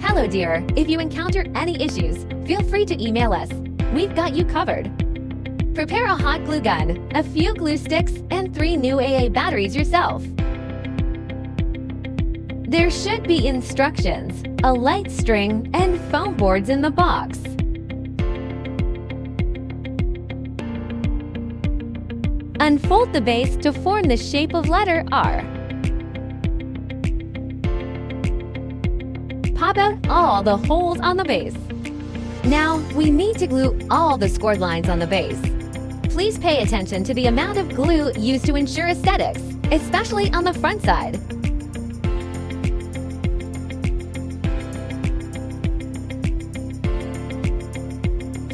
Hello dear, if you encounter any issues, feel free to email us. We've got you covered. Prepare a hot glue gun, a few glue sticks, and 3 new AA batteries yourself. There should be instructions, a light string, and foam boards in the box. Unfold the base to form the shape of letter R. Pop out all the holes on the base. Now, we need to glue all the scored lines on the base. Please pay attention to the amount of glue used to ensure aesthetics, especially on the front side.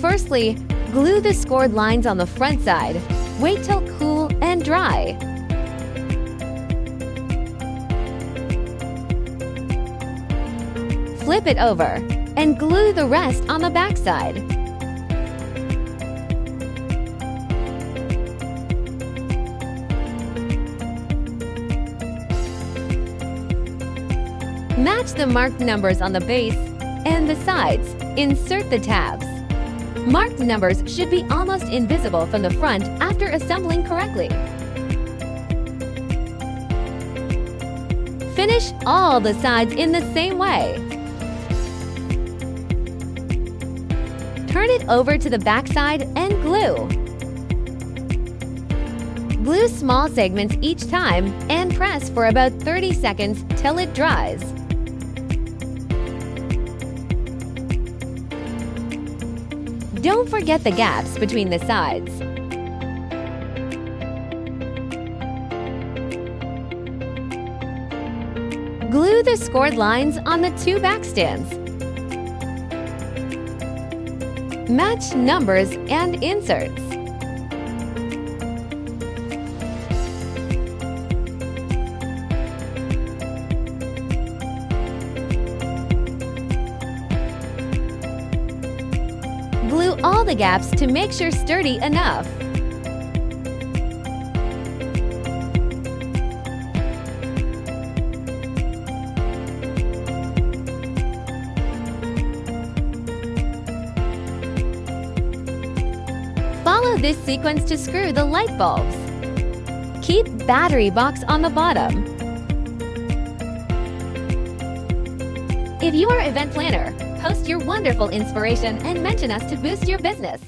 Firstly, glue the scored lines on the front side. Wait till cool and dry. Flip it over and glue the rest on the back side. Match the marked numbers on the base and the sides. Insert the tabs. Marked numbers should be almost invisible from the front after assembling correctly. Finish all the sides in the same way. Turn it over to the back side and glue. Glue small segments each time and press for about 30 seconds till it dries. Don't forget the gaps between the sides. Glue the scored lines on the 2 back stands. Match numbers and inserts. Glue all the gaps to make sure sturdy enough. Follow this sequence to screw the light bulbs. Keep battery box on the bottom. If you are an event planner, post your wonderful inspiration and mention us to boost your business.